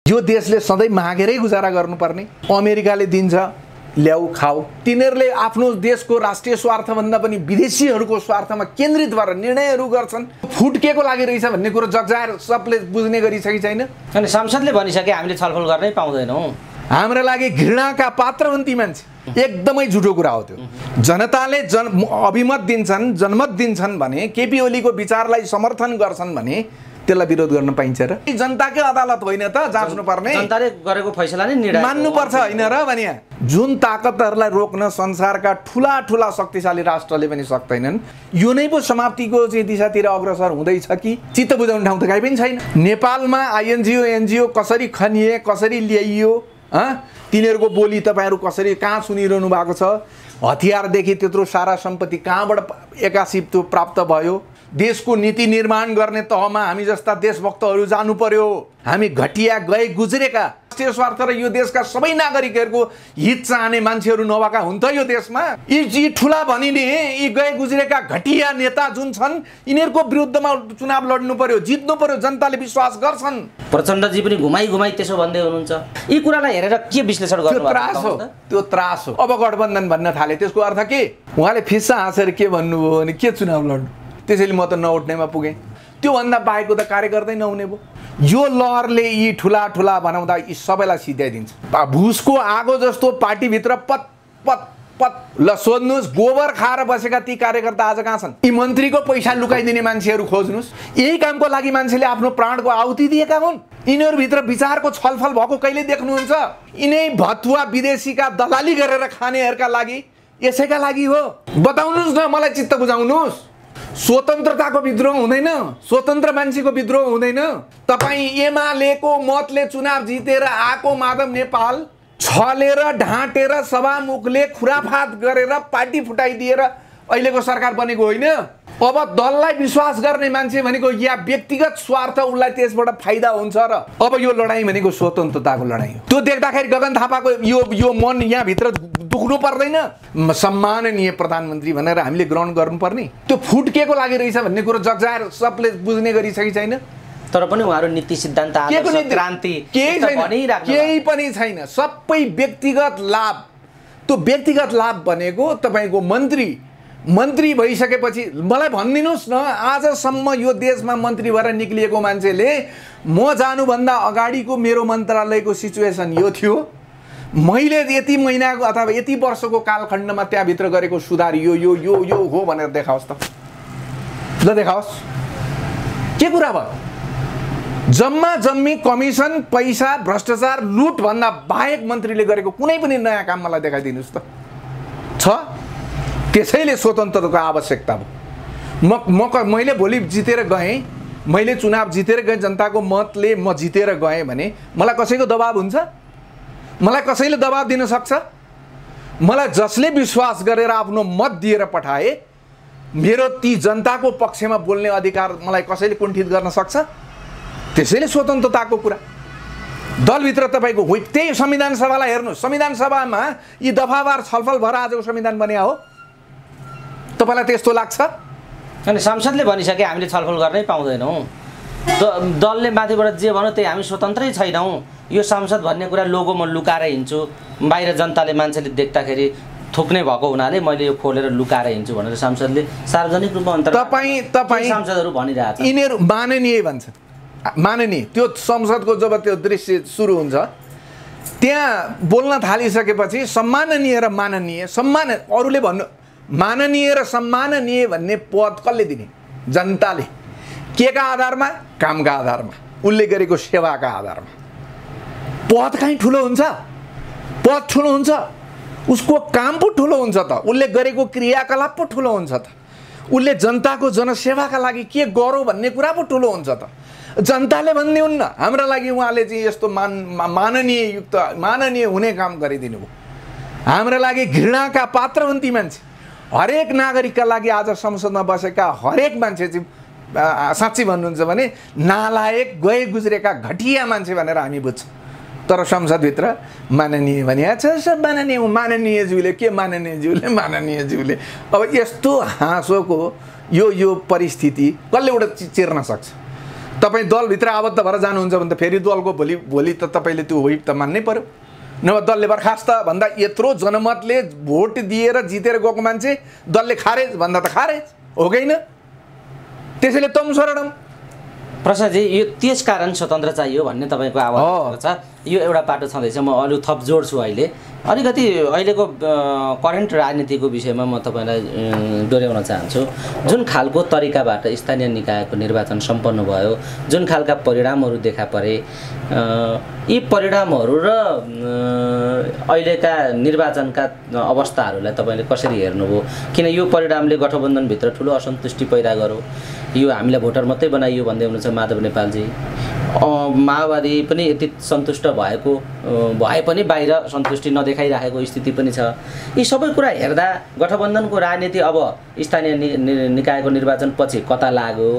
यो देशले सधैँ मागेरै गुजारा गर्नुपर्ने, अमेरिकाले दिन्छ ल्याऊ खाऊ, तिनीहरूले आफ्नो देशको राष्ट्रिय स्वार्थभन्दा पनि विदेशीहरूको स्वार्थमा केन्द्रित भएर निर्णयहरू गर्छन्। फुट्केको लागि रहेछ भन्ने कुरो जगजाहेर सबले बुझ्ने गरी छ कि छैन? अनि संसदले भनिसके हामीले छलफल गर्नै पाउँदैनौँ। हाम्रो लागि घृणाका पात्र हुन् ती मान्छे। एकदमै झुटो कुरा हो त्यो। जनताले अभिमत दिन्छन्, जनमत दिन्छन् भने, केपी ओलीको विचारलाई समर्थन गर्छन् भने त्यसलाई विरोध गर्न पाइन्छ र? जनताकै अदालत होइन त जाँच्नु पर्ने? जनताले गरेको फैसला नै निर्णय मान्नुपर्छ होइन र भनिया? जुन ताकतहरूलाई रोक्न संसारका ठुला ठुला शक्तिशाली राष्ट्रले पनि सक्दैनन्, यो नै पो समाप्तिको चाहिँ दिशातिर अग्रसर हुँदैछ कि? चित्त बुझाउने ठाउँ त काहीँ पनि छैन। नेपालमा आइएनजिओ एनजिओ कसरी खनिए, कसरी ल्याइयो, तिनीहरूको बोली तपाईँहरू कसरी कहाँ सुनिरहनु भएको छ? हतियारदेखि त्यत्रो सारा सम्पत्ति कहाँबाट एक्कासी त्यो प्राप्त भयो? देशको नीति निर्माण गर्ने तहमा हामी जस्ता देशभक्तहरू जानु पर्यो। हामी घटिया गए गुज्रेका राष्ट्रिय स्वार्थ र यो देशका सबै नागरिकहरूको हित चाहने मान्छेहरू नभएका हुन् त यो देशमा? यी ठुला भनिने यी गए गुज्रेका घटिया नेता जुन छन्, यिनीहरूको विरुद्धमा चुनाव लड्नु पर्यो, जित्नु पर्यो। जनताले विश्वास गर्छन्। प्रचण्डजी पनि घुमाइ घुमाइ त्यसो भन्दै हुनुहुन्छ। यी कुरालाई हेरेर के विश्लेषण गर्नु भएको छ? त्यो त्रास हो। अब गठबन्धन भन्न थाले, त्यसको अर्थ के? उहाँले फिस्सा हाँसेर के भन्नुभयो भने के चुनाव लड्नु, त्यसैले म त नउठ्नेमा पुगेँ। त्योभन्दा बाहेकको त कार्य गर्दै नहुने भयो। यो लहरले यी ठुला ठुला बनाउँदा यी सबैलाई सिध्याइदिन्छ। भुसको आगो जस्तो पार्टीभित्र पत पत पत। ल सोध्नुहोस्, गोबर खाएर बसेका ती कार्यकर्ता आज कहाँ छन्? यी मन्त्रीको पैसा लुकाइदिने मान्छेहरू खोज्नुहोस्। यही कामको लागि मान्छेले आफ्नो प्राणको आहुति दिएका हुन्। यिनीहरूभित्र विचारको छलफल भएको कहिले देख्नुहुन्छ? यिनै भतुवा विदेशीका दलाली गरेर खानेहरूका लागि, यसैका लागि हो। बताउनुहोस् न, मलाई चित्त बुझाउनुहोस्। स्वतन्त्रताको विद्रोह हुँदैन, स्वतन्त्र मान्छेको विद्रोह हुँदैन। तपाईँ एमालेको मतले चुनाव जितेर आएको माधव नेपाल छलेर ढाँटेर सभामुखले खुराफात गरेर पार्टी फुटाइदिएर अहिलेको सरकार बनेको होइन। अब दललाई विश्वास गर्ने मान्छे भनेको या व्यक्तिगत स्वार्थ उसलाई त्यसबाट फाइदा हुन्छ र अब यो लडाइँ भनेको स्वतन्त्रताको लडाइँ हो। त्यो देख्दाखेरि गगन थापाको यो मन यहाँभित्र दुख्नु पर्दैन? सम्माननीय प्रधानमन्त्री भनेर हामीले ग्रहण गर्नुपर्ने? त्यो फुट्केको लागि रहेछ भन्ने कुरो जगजाहेर सबले बुझ्ने गरी छ कि छैन? तर पनि उहाँहरू नीति सिद्धान्त क्रान्ति केही पनि छैन। सबै व्यक्तिगत लाभ। त्यो व्यक्तिगत लाभ भनेको तपाईँको मन्त्री भइसकेपछि मलाई भनिदिनुहोस् न, आजसम्म यो देशमा मन्त्री भएर निक्लिएको मान्छेले म जानुभन्दा अगाडिको मेरो मन्त्रालयको सिचुएसन यो थियो, मैले यति महिनाको अथवा यति वर्षको कालखण्डमा त्यहाँभित्र गरेको सुधार यो यो यो यो हो भनेर देखाओस् त। ल देखाओस्। के कुरा भयो? जम्मा जम्मी कमिसन, पैसा, भ्रष्टाचार, लुट भन्दा बाहेक मन्त्रीले गरेको कुनै पनि नयाँ काम मलाई देखाइदिनुहोस् त। छ? त्यसैले स्वतन्त्रताको आवश्यकता भयो। मैले भोलि जितेर गएँ, मैले चुनाव जितेर गएँ, जनताको मतले म जितेर गएँ भने मलाई कसैको दबाब हुन्छ? मलाई कसैले दबाब दिन सक्छ? मलाई जसले विश्वास गरेर आफ्नो मत दिएर पठाए, मेरो ती जनताको पक्षमा बोल्ने अधिकार मलाई कसैले कुण्ठित गर्न सक्छ? त्यसैले स्वतन्त्रताको कुरा। दलभित्र तपाईँको हो। त्यही संविधान सभालाई हेर्नुहोस्। संविधान सभामा यी दफावार छलफल भएर आजको संविधान बन्या हो। तपाईँलाई त्यस्तो लाग्छ? अनि संसदले भनिसके हामीले छलफल गर्नै पाउँदैनौँ। दलले माथिबाट जे भन्यो त्यही, हामी स्वतन्त्रै छैनौँ। यो संसद भन्ने कुरा लोगो म लुकाएर हिँड्छु, बाहिर जनताले मान्छेले देख्दाखेरि थुक्ने भएको हुनाले मैले यो खोलेर लुकाएर हिँड्छु भनेर संसदले सार्वजनिक रूपमा तपाईँ सांसदहरू भनिरहेछ। यिनीहरू माननीय भन्छ। माननीय त्यो संसदको जब त्यो दृश्य सुरु हुन्छ, त्यहाँ बोल्न थालिसकेपछि सम्माननीय र माननीय, अरूले भन्नु माननीय र सम्माननीय भन्ने पद कसले दिने? जनताले। के का आधारमा? कामका आधारमा, उसले गरेको सेवाका आधारमा। पद कहीँ ठुलो हुन्छ? पद ठुलो हुन्छ? उसको काम पो ठुलो हुन्छ त, उसले गरेको क्रियाकलाप पो ठुलो हुन्छ त, उसले जनताको जनसेवाका लागि के गर्यो भन्ने कुरा पो ठुलो हुन्छ त। जनताले भन्ने हुन्न हाम्रो लागि उहाँले चाहिँ यस्तो माननीय हुने काम गरिदिनु भयो। हाम्रो लागि घृणाका पात्र हुन् ती मान्छे। हरेक नागरिकका लागि आज संसदमा बसेका हरेक मान्छे चाहिँ साँच्ची भन्नुहुन्छ भने नालायक, गए गुज्रेका घटिया मान्छे भनेर हामी बुझ्छौँ। तर संसदभित्र माननीय भनिया छ। सब माननीयज्यूले के माननीयज्यूले अब यस्तो हाँसोको यो परिस्थिति कसले एउटा चिर्न सक्छ? तपाईँ दलभित्र आबद्ध भएर जानुहुन्छ भने त फेरि दलको भोलि त तपाईँले त्यो व्हिप त मान्नै पर्यो। नभए दलले बर्खास्त भन्दा यत्रो जनमतले भोट दिएर जितेर गएको मान्छे दलले खारेज भन्दा त खारेज हो कि होइन? त्यसैले तम शरणम प्रसादजी यो त्यस कारण स्वतन्त्र चाहियो भन्ने तपाईँको आवाज छ। यो एउटा पाटो छँदैछ। म अरू थप जोड्छु। अहिले अलिकति अहिलेको करेन्ट राजनीतिको विषयमा म तपाईँलाई डोर्याउन चाहन्छु। जुन खालको तरिकाबाट स्थानीय निकायको निर्वाचन सम्पन्न भयो, जुन खालका परिणामहरू देखा परे, यी परिणामहरू र अहिलेका निर्वाचनका अवस्थाहरूलाई तपाईँले कसरी हेर्नुभयो? किन यो परिणामले गठबन्धनभित्र ठुलो असन्तुष्टि पैदा गर्यो? यो हामीलाई भोटर मात्रै बनाइयो भन्दै हुनुहुन्छ माधव नेपालजी। माओवादी पनि यति सन्तुष्ट भए पनि बाहिर सन्तुष्टि नदेखाइराखेको स्थिति पनि छ। यी सबै कुरा हेर्दा गठबन्धनको राजनीति अब स्थानीय निकायको निर्वाचन पछि कता लाग्यो?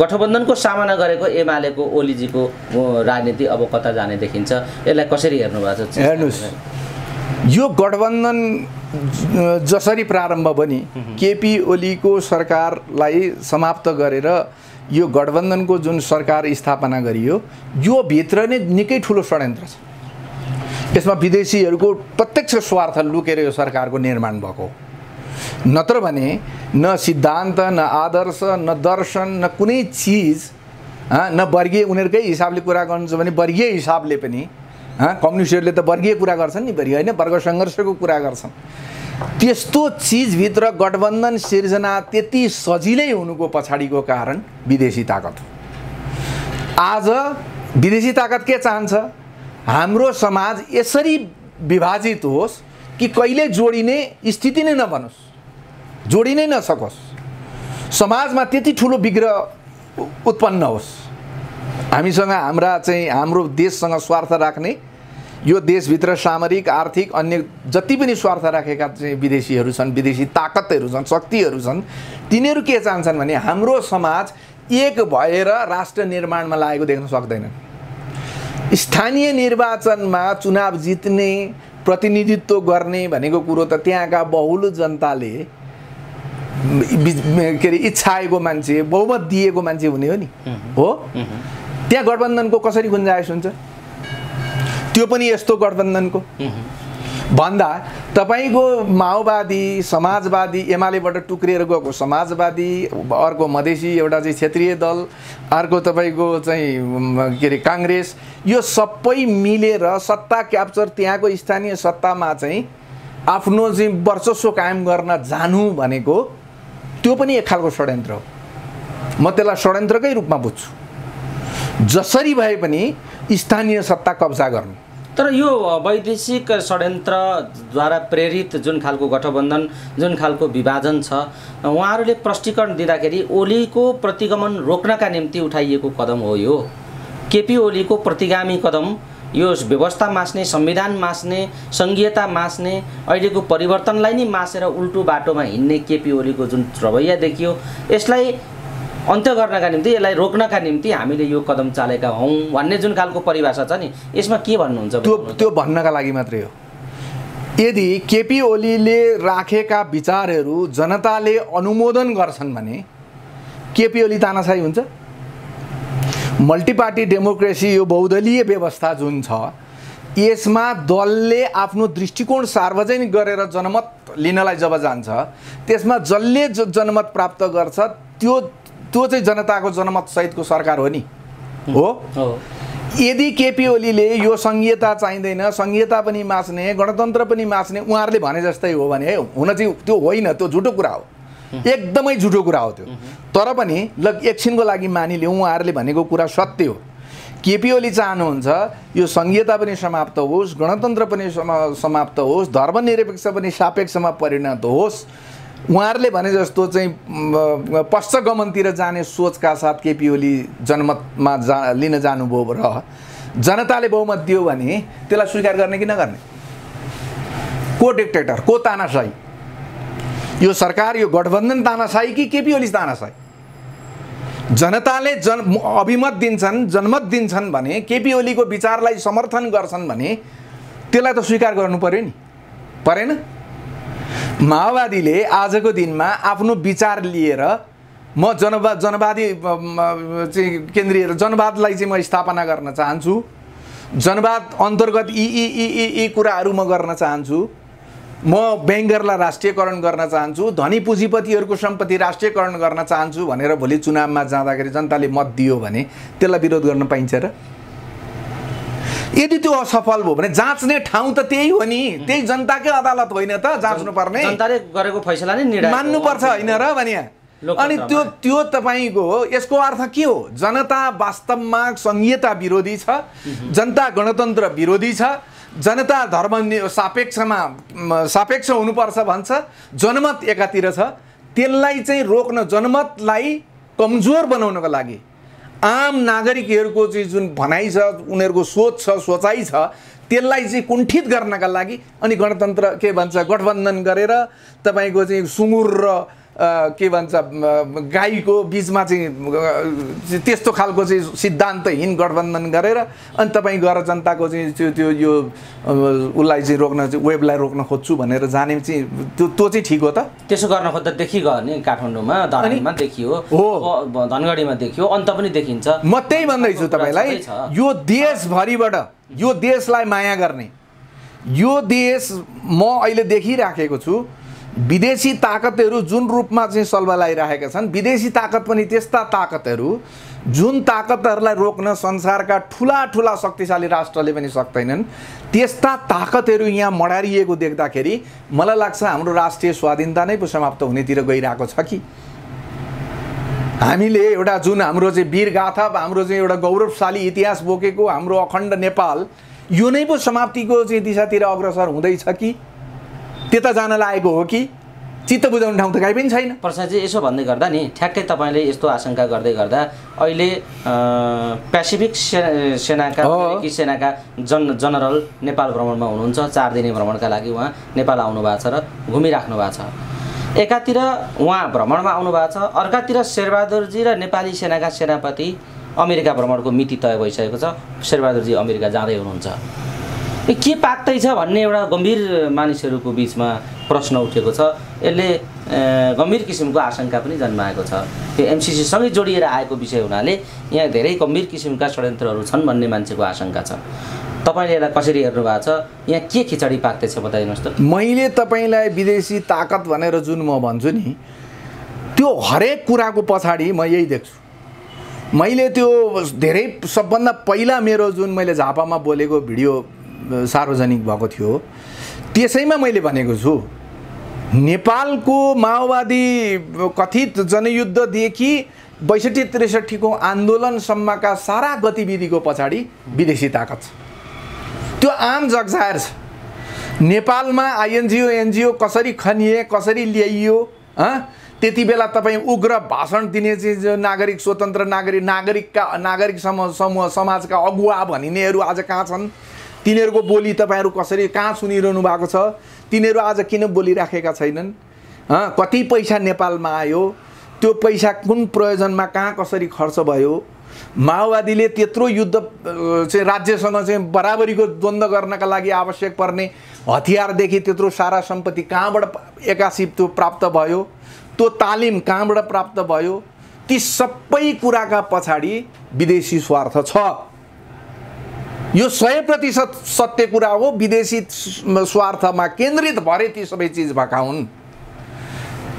गठबन्धनको सामना गरेको एमालेको ओलीजीको राजनीति अब कता जाने देखिन्छ? यसलाई कसरी हेर्नु भएको छ? हेर्नुहोस्, यो गठबन्धन जसरी प्रारम्भ पनि केपी ओलीको सरकारलाई समाप्त गरेर यो गठबन्धनको जुन सरकार स्थापना गरियो, यो भित्र नै निकै ठुलो षड्यन्त्र छ। यसमा विदेशीहरूको प्रत्यक्ष स्वार्थ लुकेर यो सरकारको निर्माण भएको। नत्र भने न सिद्धान्त, न आदर्श, न दर्शन, न कुनै चिज, न वर्गीय, उनीहरूकै हिसाबले कुरा गर्नुहुन्छ भने वर्गीय हिसाबले पनि कम्युनिस्टहरूले त वर्गीय कुरा गर्छन् नि, वर्गीय होइन, वर्ग सङ्घर्षको कुरा गर्छन्। त्यस्तो चिजभित्र गठबन्धन सिर्जना त्यति सजिलै हुनुको पछाडिको कारण विदेशी ताकत हो। आज विदेशी ताकत के चाहन्छ? हाम्रो समाज यसरी विभाजित होस् कि कहिले जोडिने स्थिति नै नबनोस्, जोडिनै नसकोस्, समाजमा त्यति ठुलो विग्रह उत्पन्न होस्। हामीसँग हाम्रो देशसँग स्वार्थ राख्ने, यो देशभित्र सामरिक, आर्थिक, अन्य जति पनि स्वार्थ राखेका चाहिँ विदेशीहरू छन्, विदेशी ताकतहरू छन्, शक्तिहरू छन्, तिनीहरू के चाहन्छन् भने हाम्रो समाज एक भएर राष्ट्र निर्माणमा लागेको देख्न सक्दैनन्। स्थानीय निर्वाचनमा चुनाव जित्ने, प्रतिनिधित्व गर्ने भनेको कुरो त त्यहाँका बहुल जनताले के अरे इच्छाएको मान्छे, बहुमत दिएको मान्छे हुने हो नि, हो? त्यहाँ गठबन्धनको कसरी गुन्जाइस हुन्छ? त्यो पनि यस्तो गठबन्धनको भन्दा तपाईको माओवादी, समाजवादी, एमालेबाट टुक्रिएर गएको समाजवादी, अर्को मधेसी एउटा चाहिँ क्षेत्रीय दल, अर्को तपाईको चाहिँ के अरे काङ्ग्रेस, यो सबै मिलेर सत्ता क्याप्चर, त्यहाँको स्थानीय सत्तामा चाहिँ आफ्नो चाहिँ वर्चस्व कायम गर्न जानु भनेको त्यो पनि एक खालको षड्यन्त्र हो। म त्यसलाई षड्यन्त्रकै रूपमा बुझ्छु। जसरी भए पनि स्थानीय सत्ता कब्जा गर्नु। तर यो वैदेशिक षड्यन्त्रद्वारा प्रेरित जुन खालको गठबन्धन, जुन खालको विभाजन छ, उहाँहरूले प्रष्टीकरण दिँदाखेरि ओलीको प्रतिगमन रोक्नका निम्ति उठाइएको कदम हो यो। केपी ओलीको प्रतिगामी कदम, यो व्यवस्था मास्ने, संविधान मास्ने, सङ्घीयता मास्ने, अहिलेको परिवर्तनलाई नै मासेर उल्टो बाटोमा हिँड्ने केपी ओलीको जुन रवैया देखियो, यसलाई अन्त्य गर्नका निम्ति, यसलाई रोक्नका निम्ति हामीले यो कदम चालेका हौँ भन्ने जुन खालको परिभाषा छ नि, यसमा के भन्नुहुन्छ? त्यो भन्नका लागि मात्रै हो। यदि केपी ओलीले राखेका विचारहरू जनताले अनुमोदन गर्छन् भने केपी ओली तानाशाही हुन्छ? मल्टिपार्टी डेमोक्रेसी, यो बहुदलीय व्यवस्था जुन छ, यसमा दलले आफ्नो दृष्टिकोण सार्वजनिक गरेर जनमत लिनलाई जब जान्छ, त्यसमा जसले जनमत प्राप्त गर्छ त्यो चाहिँ जनताको जनमत सहितको सरकार हो नि, हो? यदि केपी ओलीले यो संघीयता चाहिँदैन, संघीयता पनि मास्ने, गणतन्त्र पनि मास्ने उहाँहरूले भने जस्तै हो भने हुन चाहिँ त्यो होइन, त्यो झुटो कुरा हो, एकदमै झुटो कुरा हो त्यो। तर पनि ल एकछिनको लागि मानिलिउँ उहाँहरूले भनेको कुरा सत्य हो। केपी ओली चाहनुहुन्छ यो संघीयता पनि समाप्त होस्, गणतन्त्र पनि समाप्त होस्, धर्मनिरपेक्ष पनि सापेक्षमा परिणत होस्। उहाँहरूले भने जस्तो चाहिँ पश्चगमनतिर जाने सोचका साथ केपी ओली जनमतमा लिन जानुभयो र जनताले बहुमत दियो भने त्यसलाई स्वीकार गर्ने कि नगर्ने? को डिक्टेटर, को तानाशाही? यो सरकार, यो गठबन्धन तानाशाही कि केपी ओली तानाशाही? जनताले अभिमत दिन्छन्, जनमत दिन्छन् भने, केपी ओलीको विचारलाई समर्थन गर्छन् भने त्यसलाई त स्वीकार गर्नु पर्यो नि, परेन? माओवादीले आजको दिनमा आफ्नो विचार लिएर म जनवादी चाहिँ केन्द्रीय जनवादलाई चाहिँ म स्थापना गर्न चाहन्छु। जनवाद अन्तर्गत यी कुराहरू म गर्न चाहन्छु। म बैंकरलाई राष्ट्रियकरण गर्न चाहन्छु, धनी पुँजीपतिहरूको सम्पत्ति राष्ट्रियकरण गर्न चाहन्छु भनेर भोलि चुनावमा जाँदाखेरि जनताले मत दियो भने त्यसलाई विरोध गर्न पाइन्छ र? यदि त्यो असफल भयो भने जाँच्ने ठाउँ त त्यही हो नि, त्यही जनताकै अदालत होइन त जाँच्नु पर्ने? जनताले गरेको फैसला नै निर्णय मान्नुपर्छ होइन र भने? अनि त्यो तपाईको हो। यसको अर्थ के हो? जनता वास्तवमा संघीयता विरोधी छ, जनता गणतन्त्र विरोधी छ, जनता धर्म सापेक्ष हुनुपर्छ भन्छ, जनमत एकातिर छ। त्यसलाई चाहिँ रोक्न, जनमतलाई कमजोर बनाउनको लागि आम नागरिकहरूको चाहिँ जुन भनाइ छ, उनीहरूको सोच छ, सोचाइ छ, त्यसलाई चाहिँ कुण्ठित गर्नका लागि अनि गणतन्त्र के भन्छ गठबन्धन गरेर तपाईको चाहिँ सुँगुर र के भन्छ गाईको बिचमा चाहिँ त्यस्तो खालको चाहिँ सिद्धान्तहीन गठबन्धन गरेर अनि तपाईँ गएर जनताको चाहिँ त्यो यो उसलाई चाहिँ रोक्न, वेबलाई रोक्न खोज्छु भनेर जाने चाहिँ त्यो चाहिँ ठिक हो त? त्यसो गर्न खोज्दा देखिगयो नि, काठमाडौँमा धनगढीमा देखियो, धनगढीमा देखियो, अन्त पनि देखिन्छ। म त्यही भन्दैछु तपाईँलाई, यो देशभरिबाट यो देशलाई माया गर्ने, यो देश म अहिले देखिराखेको छु। विदेशी ताकतहरू जुन रूपमा चाहिँ सल्बलाइरहेका छन्, विदेशी ताकत पनि त्यस्ता ताकतहरू जुन ताकतहरूलाई रोक्न संसारका ठुला ठुला शक्तिशाली राष्ट्रले पनि सक्दैनन्, त्यस्ता ताकतहरू यहाँ मडारिएको देख्दाखेरि मलाई लाग्छ हाम्रो राष्ट्रिय स्वाधीनता नै पो समाप्त हुनेतिर गइरहेको छ कि। हामीले एउटा जुन हाम्रो चाहिँ वीरगाथा, हाम्रो चाहिँ एउटा गौरवशाली इतिहास बोकेको हाम्रो अखण्ड नेपाल, यो नै पो समाप्तिको चाहिँ दिशातिर अग्रसर हुँदैछ कि त्यता जान लागेको हो कि? चित्त बुझाउने ठाउँ त काहीँ पनि छैन। प्रसादजी यसो भन्दै गर्दा नि ठ्याक्कै तपाईँले यस्तो आशंका गर्दै गर्दा अहिले पेसिफिक सेनाका जनरल नेपाल भ्रमणमा हुनुहुन्छ, 4 दिने भ्रमणका लागि उहाँ नेपाल आउनु भएको छ र घुमिराख्नु भएको छ। एकातिर उहाँ भ्रमणमा आउनु भएको छ, अर्कातिर शेरबहादुरजी र नेपाली सेनाका सेनापति अमेरिका भ्रमणको मिति तय भइसकेको छ। शेरबहादुरजी अमेरिका जाँदै हुनुहुन्छ। के पाक्दैछ भन्ने एउटा गम्भीर मानिसहरूको बिचमा प्रश्न उठेको छ। यसले गम्भीर किसिमको आशंका पनि जन्माएको छ। यो एमसिसीसँगै जोडिएर आएको विषय हुनाले यहाँ धेरै गम्भीर किसिमका षड्यन्त्रहरू छन् भन्ने मान्छेको आशंका छ। तपाईँले यसलाई कसरी हेर्नु भएको छ? यहाँ के खिचडी पाक्दैछ बताइदिनुहोस् त। मैले तपाईँलाई विदेशी ताकत भनेर जुन म भन्छु नि, त्यो हरेक कुराको पछाडि म यही देख्छु। मैले त्यो धेरै सबभन्दा पहिला मेरो जुन मैले झापामा बोलेको भिडियो सार्वजनिक भएको थियो त्यसैमा मैले भनेको छु, नेपालको माओवादी कथित जनयुद्धदेखि 62-63 को आन्दोलनसम्मका सारा गतिविधिको पछाडि विदेशी ताकत छ। त्यो आम जगजाहेर छ। नेपालमा आइएनजिओ एनजिओ कसरी खनिए, कसरी ल्याइयो, त्यति बेला तपाईँ उग्र भाषण दिने चाहिँ नागरिक स्वतन्त्र नागरिक समूह समाजका अगुवा भनिनेहरू आज कहाँ छन्? तिनीहरूको बोली तपाईँहरू कसरी कहाँ सुनिरहनु भएको छ? तिनीहरू आज किन बोलिराखेका छैनन्? कति पैसा नेपालमा आयो, त्यो पैसा कुन प्रयोजनमा कहाँ कसरी खर्च भयो? माओवादीले त्यत्रो युद्ध चाहिँ राज्यसँग चाहिँ बराबरीको द्वन्द्व गर्नका लागि आवश्यक पर्ने हतियारदेखि त्यत्रो सारा सम्पत्ति कहाँबाट एक्कासी त्यो प्राप्त भयो, त्यो तालिम कहाँबाट प्राप्त भयो? ती सबै कुराका पछाडि विदेशी स्वार्थ छ। यो 100% सत्य कुरा हो। विदेशी स्वार्थमा केन्द्रित भए ती सबै चिज भएका हुन्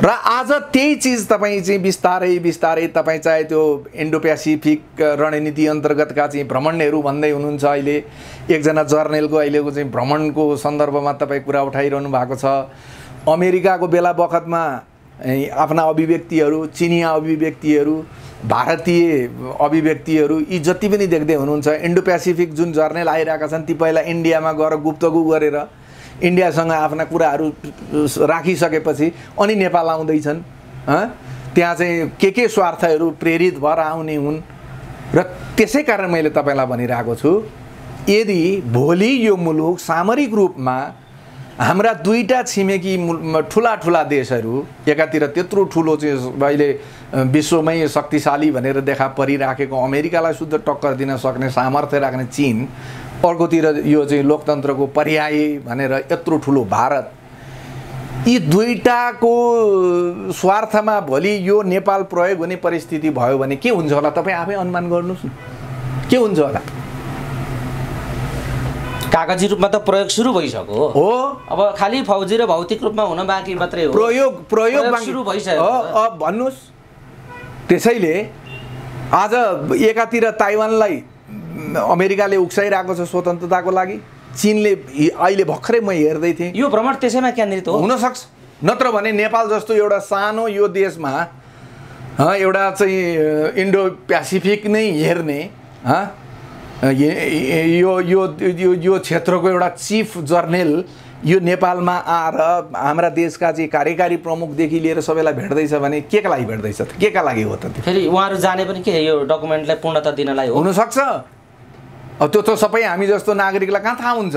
र आज त्यही चिज तपाईँ चाहिँ बिस्तारै तपाईँ चाहे त्यो इन्डो पेसिफिक रणनीति अन्तर्गतका चाहिँ भ्रमणहरू भन्दै हुनुहुन्छ। अहिले एकजना जर्नलको अहिलेको चाहिँ भ्रमणको सन्दर्भमा तपाईँ कुरा उठाइरहनु भएको छ। अमेरिकाको बेला बखतमा आफ्ना अभिव्यक्तिहरू, चिनिया अभिव्यक्तिहरू, भारतीय अभिव्यक्तिहरू यी जति पनि देख्दै हुनुहुन्छ, इन्डो पेसिफिक जुन जर्नल आइरहेका छन् ती पहिला इन्डियामा गएर गुप्तगु गरेर इन्डियासँग आफ्ना कुराहरू राखिसकेपछि अनि नेपाल आउँदैछन्। त्यहाँ चाहिँ के स्वार्थहरू प्रेरित भएर आउने हुन् र त्यसै कारण मैले तपाईँलाई भनिरहेको छु, यदि भोलि यो मुलुक सामरिक रूपमा हाम्रा दुईटा छिमेकी ठुला देशहरू, एकातिर त्यत्रो ठुलो चाहिँ अहिले विश्वमै शक्तिशाली भनेर देखा परिराखेको अमेरिकालाई शुद्ध टक्कर दिन सक्ने सामर्थ्य राख्ने चीन, अर्कोतिर यो चाहिँ लोकतन्त्रको पर्याय भनेर यत्रो ठुलो भारत, यी दुईटाको स्वार्थमा भोलि यो नेपाल प्रयोग हुने परिस्थिति भयो भने के हुन्छ होला तपाईँ आफै अनुमान गर्नुहोस् न, के हुन्छ होला? कागजी रूपमा त प्रयोग सुरु भइसक्यो हो, अब खालि फौजी र भौतिक रूपमा हुन बाँकी मात्रै हो। प्रयोग सुरु भइसक्यो अब भन्नुहोस्। त्यसैले आज एकातिर ताइवानलाई अमेरिकाले उक्साइरहेको छ स्वतन्त्रताको लागि, चीनले अहिले भर्खरै म हेर्दै थिएँ यो भ्रमण त्यसैमा केन्द्रित हो हुनसक्छ। नत्र भने नेपाल जस्तो एउटा सानो यो देशमा एउटा चाहिँ इन्डो प्यासिफिक नै हेर्ने यो यो यो यो क्षेत्रको एउटा चिफ जर्नल यो नेपालमा आएर हाम्रा देशका चाहिँ कार्यकारी प्रमुखदेखि लिएर सबैलाई भेट्दैछ भने के का लागि भेट्दैछ त? के का लागि हो त? फेरि उहाँहरू जाने पनि के यो डकुमेन्टलाई पूर्णता दिनलाई हो? हुनसक्छ। अब त्यो त सबै हामी जस्तो नागरिकलाई कहाँ थाहा हुन्छ?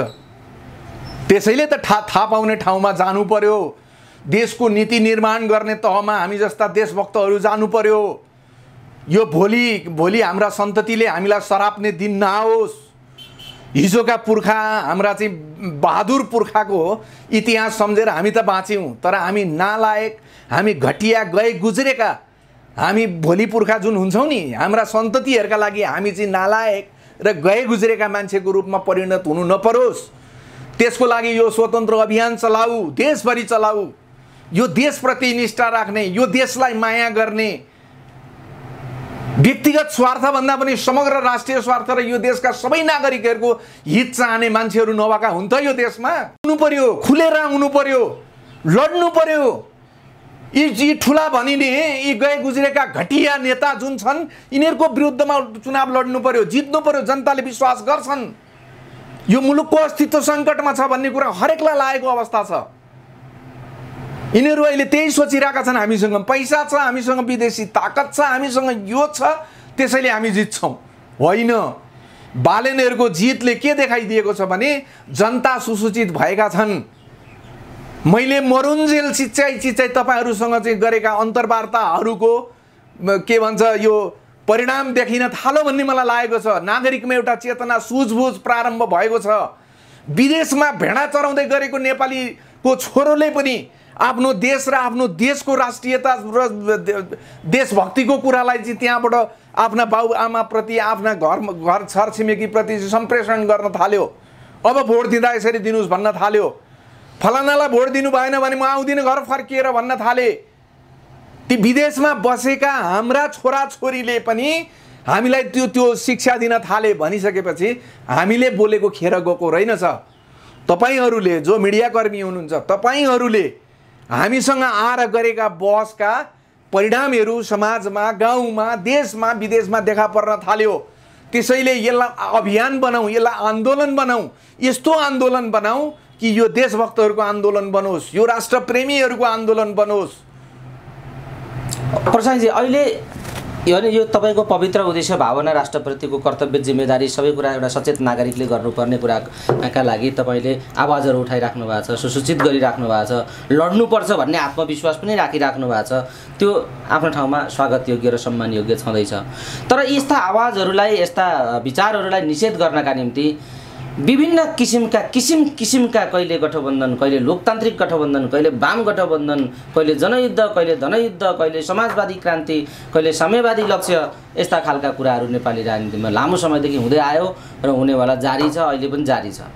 त्यसैले त थाहा पाउने ठाउँमा जानु पर्यो। देशको नीति निर्माण गर्ने तहमा हामी जस्ता देशभक्तहरू जानु पर्यो। यो भोलि हाम्रा सन्ततिले हामीलाई सराप्ने दिन नआओस्। हिजोका पुर्खा हाम्रा चाहिँ बहादुर पुर्खाको इतिहास सम्झेर हामी त बाँच्यौँ, तर हामी नालायक, हामी घटिया गए गुज्रेका हामी भोलि पुर्खा जुन हुन्छौँ नि, हाम्रा सन्ततिहरूका लागि हामी चाहिँ नालायक र गए गुज्रेका मान्छेको रूपमा परिणत हुनु नपरोस्। त्यसको लागि यो स्वतन्त्र अभियान चलाऊ, देशभरि चलाऊ। यो देशप्रति निष्ठा राख्ने, यो देशलाई माया गर्ने, व्यक्तिगत स्वार्थभन्दा पनि समग्र राष्ट्रिय स्वार्थ र यो देशका सबै नागरिकहरूको हित चाहने मान्छेहरू नभएका हुन् त यो देशमा? आउनु पर्यो, खुलेर आउनु पर्यो, लड्नु पर्यो। यी ठुला भनिने यी गए गुज्रेका घटिया नेता जुन छन् यिनीहरूको विरुद्धमा चुनाव लड्नु पर्यो, जित्नु पर्यो। जनताले विश्वास गर्छन् यो मुलुकको अस्तित्व सङ्कटमा छ भन्ने कुरा हरेकलाई लागेको अवस्था छ। यिनीहरू अहिले त्यही सोचिरहेका छन्, हामीसँग पैसा छ, हामीसँग विदेशी ताकत छ, हामीसँग यो छ, त्यसैले हामी जित्छौँ। होइन, बालेनहरूको जितले के देखाइदिएको छ भने जनता सुसूचित भएका छन्। मैले मरुन्जेल चिच्चाइ तपाईँहरूसँग चाहिँ गरेका अन्तर्वार्ताहरूको के भन्छ यो परिणाम देखिन थाल्यो भन्ने मलाई लागेको छ। नागरिकमा एउटा चेतना सुझबुझ प्रारम्भ भएको छ। विदेशमा भेडा चराउँदै गरेको नेपालीको छोरोले पनि आफ्नो देश र आफ्नो देशको राष्ट्रियता र देशभक्तिको कुरालाई चाहिँ त्यहाँबाट आफ्ना बाबुआमाप्रति, आफ्ना घर छरछिमेकीप्रति सम्प्रेषण गर्न थाल्यो। अब भोट दिँदा यसरी दिनुहोस् भन्न थाल्यो। फलानालाई भोट दिनु भएन भने म आउँदिनँ घर फर्किएर भन्न थाले। ती विदेशमा बसेका हाम्रा छोराछोरीले पनि हामीलाई त्यो शिक्षा दिन थाले भनिसकेपछि हामीले बोलेको खेर गएको रहेनछ। तपाईँहरूले जो मिडियाकर्मी हुनुहुन्छ, तपाईँहरूले हामीसँग आएर गरेका बहसका परिणामहरू समाजमा, गाउँमा, देशमा, विदेशमा देखा पर्न थाल्यो। त्यसैले यसलाई अभियान बनाऊ, यसलाई आन्दोलन बनाऊ, यस्तो आन्दोलन बनाऊ कि यो देशभक्तहरूको आन्दोलन बनोस्, यो राष्ट्रप्रेमीहरूको आन्दोलन बनोस्। प्रसादजी, अहिले यो तपाईँको पवित्र उद्देश्य भावना, राष्ट्रप्रतिको कर्तव्य, जिम्मेदारी सबै कुरा एउटा सचेत नागरिकले गर्नुपर्ने कुराका लागि तपाईँले आवाजहरू उठाइराख्नु भएको छ, सुसूचित गरिराख्नु भएको छ, लड्नुपर्छ भन्ने आत्मविश्वास पनि राखिराख्नु भएको छ। त्यो आफ्नो ठाउँमा स्वागत योग्य र सम्मान योग्य छँदैछ। तर यस्ता आवाजहरूलाई, यस्ता विचारहरूलाई निषेध गर्नका निम्ति विभिन्न किसिमका कहिले गठबन्धन, कहिले लोकतान्त्रिक गठबन्धन, कहिले वाम गठबन्धन, कहिले जनयुद्ध, कहिले धनयुद्ध, कहिले समाजवादी क्रान्ति, कहिले साम्यवादी लक्ष्य, यस्ता खालका कुराहरू नेपाली राजनीतिमा लामो समयदेखि हुँदै आयो र हुनेवाला जारी छ, अहिले पनि जारी छ।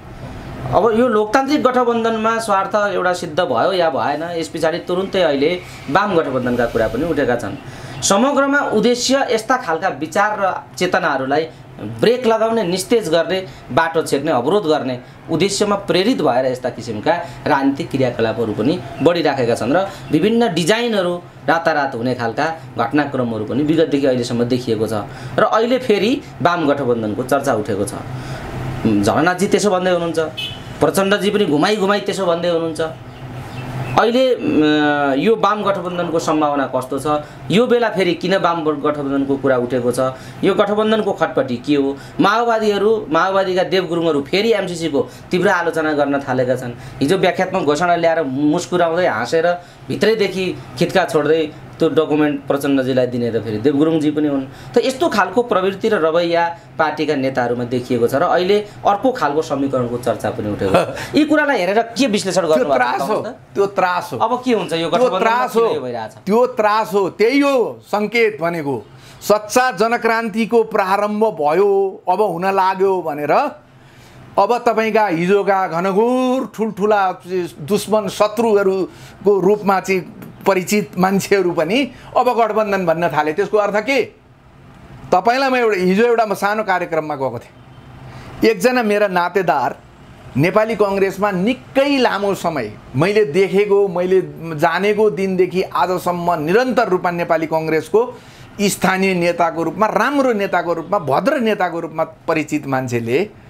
अब यो लोकतान्त्रिक गठबन्धनमा स्वार्थ एउटा सिद्ध भयो या भएन, यस पछाडि तुरुन्तै अहिले वाम गठबन्धनका कुरा पनि उठेका छन्। समग्रमा उद्देश्य यस्ता खालका विचार र चेतनाहरूलाई ब्रेक लगाउने, निस्तेज गर्ने, बाटो छेक्ने, अवरोध गर्ने उद्देश्यमा प्रेरित भएर यस्ता किसिमका राजनीतिक क्रियाकलापहरू पनि बढिराखेका छन् र विभिन्न डिजाइनहरू रातारात हुने खालका घटनाक्रमहरू पनि विगतदेखि अहिलेसम्म देखिएको छ। र अहिले फेरि वाम गठबन्धनको चर्चा उठेको छ। झलनाथजी त्यसो भन्दै हुनुहुन्छ, प्रचण्डजी पनि घुमाई त्यसो भन्दै हुनुहुन्छ। अहिले यो वाम गठबन्धनको सम्भावना कस्तो छ? यो बेला फेरि किन वाम गठबन्धनको कुरा उठेको छ? यो गठबन्धनको खटपटी के हो? माओवादीका देव गुरुङहरू फेरि एमसीसीको तीव्र आलोचना गर्न थालेका छन्। हिजो व्याख्यात्मक घोषणा ल्याएर मुस्कुराउँदै हाँसेर भित्रैदेखि खित्का छोड्दै त्यो डकुमेन्ट प्रचण्डजीलाई दिने त फेरि देवगुरुङजी पनि हुन्। त यस्तो खालको प्रवृत्ति र रवैया पार्टीका नेताहरूमा देखिएको छ र अहिले अर्को खालको समीकरणको चर्चा पनि उठेको छ। यी कुरालाई हेरेर के विश्लेषण गर्नुभएको छ? त्यो त्रास हो। अब के हुन्छ यो गठबन्धन भइरहेछ? त्यो त्रास हो, त्यही हो सङ्केत भनेको। सच्चा जनक्रान्तिको प्रारम्भ भयो, अब हुन लाग्यो भनेर अब तपाईँका हिजोका घनघोर ठुल्ठुला दुश्मन शत्रुहरूको रूपमा चाहिँ परिचित मान्छेहरू पनि अब गठबन्धन भन्न थाले। त्यसको अर्थ के? तपाईँलाई म हिजो एउटा सानो कार्यक्रममा गएको थिएँ। एकजना मेरा नातेदार नेपाली कङ्ग्रेसमा निकै लामो समय मैले देखेको, मैले जानेको दिनदेखि आजसम्म निरन्तर रूपमा नेपाली कङ्ग्रेसको स्थानीय नेताको रूपमा, राम्रो नेताको रूपमा, भद्र नेताको रूपमा परिचित मान्छेले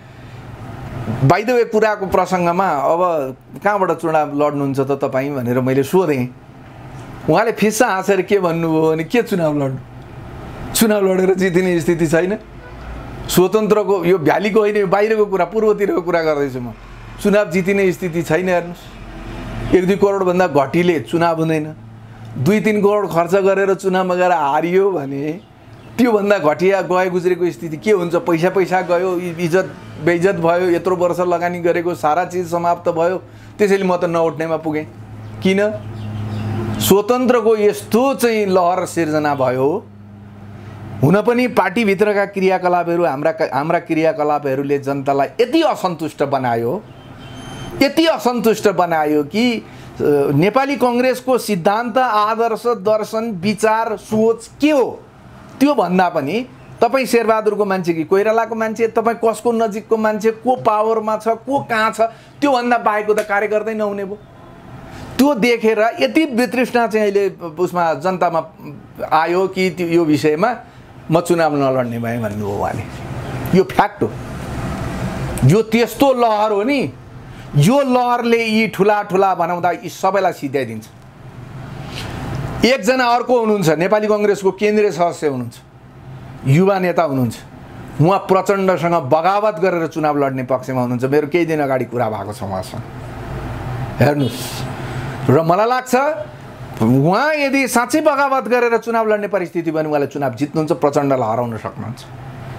बाइ द वे कुराको प्रसङ्गमा अब कहाँबाट चुनाव लड्नुहुन्छ त तपाईँ भनेर मैले सोधेँ। उहाँले फिस्सा हाँसेर के भन्नुभयो भने के चुनाव लड्नु, चुनाव लडेर जितिने स्थिति छैन। स्वतन्त्रको यो भ्यालीको होइन, यो बाहिरको कुरा, पूर्वतिरको कुरा गर्दैछु म। चुनाव जितिने स्थिति छैन। हेर्नुहोस्, 1-2 करोडभन्दा घटीले चुनाव हुँदैन। 2-3 करोड खर्च गरेर चुनावमा गएर हारियो भने त्योभन्दा घटिया गए गुज्रेको स्थिति के हुन्छ? पैसा गयो, इज्जत बेइज्जत भयो, यत्रो वर्ष लगानी गरेको सारा चिज समाप्त भयो। त्यसैले म त नउठ्नेमा पुगेँ। किन? स्वतन्त्रको यस्तो चाहिँ लहर सिर्जना भयो। हुन पनि पार्टीभित्रका क्रियाकलापहरू, हाम्रा क्रियाकलापहरूले जनतालाई यति असन्तुष्ट बनायो कि नेपाली कङ्ग्रेसको सिद्धान्त, आदर्श, दर्शन, विचार, सोच के हो त्यो भन्दा पनि तपाईँ शेरबहादुरको मान्छे कि कोइरालाको मान्छे, तपाईँ कसको नजिकको मान्छे, को पावरमा छ, को कहाँ छ, त्योभन्दा बाहेकको त कार्य गर्दै नहुने भयो। त्यो देखेर यति वितृष्णा चाहिँ अहिले उसमा जनतामा आयो कि यो विषयमा म चुनाव नलड्ने भएँ भन्नुभयो उहाँले। यो फ्याक्ट हो। यो त्यस्तो लहर हो नि, यो लहरले यी ठुला बनाउँदा यी सबैलाई सिध्याइदिन्छ। एकजना अर्को हुनुहुन्छ, नेपाली कङ्ग्रेसको केन्द्रीय सदस्य हुनुहुन्छ, युवा नेता हुनुहुन्छ। उहाँ प्रचण्डसँग बगावत गरेर चुनाव लड्ने पक्षमा हुनुहुन्छ। मेरो केही दिन अगाडि कुरा भएको छ उहाँसँग, हेर्नुहोस्। र मलाई लाग्छ उहाँ यदि साँच्चै बगावत गरेर चुनाव लड्ने परिस्थिति भने उहाँले चुनाव जित्नुहुन्छ, प्रचण्डलाई हराउन सक्नुहुन्छ।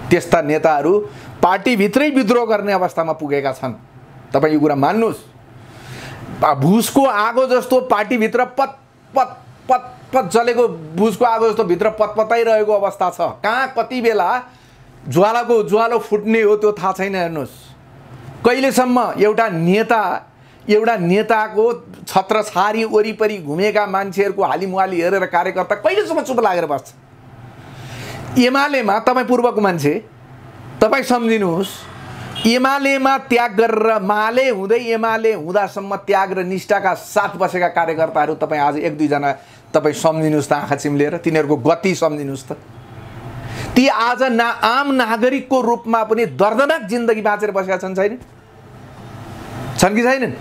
त्यस्ता नेताहरू पार्टीभित्रै विद्रोह गर्ने अवस्थामा पुगेका छन्। तपाईँ यो कुरा मान्नुहोस्। भुसको आगो जस्तो पार्टीभित्र पत पत पत पत जलेको भुसको आगो जस्तो भित्र पतपताइरहेको अवस्था छ। कहाँ कति बेला ज्वालो फुट्ने हो त्यो थाहा छैन। हेर्नुहोस्, कहिलेसम्म एउटा नेताको छत्रछारी वरिपरि घुमेका मान्छेहरूको हालिमुहाली हेरेर कार्यकर्ता कहिलेसम्म चुप लागेर बस्छ? एमालेमा तपाईँ पूर्वको मान्छे, तपाईँ सम्झिनुहोस्, एमालेमा त्याग गरेर माले हुँदै एमाले हुँदासम्म त्याग र निष्ठाका साथ बसेका कार्यकर्ताहरू तपाईँ आज 1-2 जना तपाईँ सम्झिनुहोस् त, आँखा चिम्लेर तिनीहरूको गति सम्झिनुहोस् त। ती आज आम नागरिकको रूपमा पनि दर्दनाक जिन्दगी बाँचेर बसेका छन् कि छैनन्?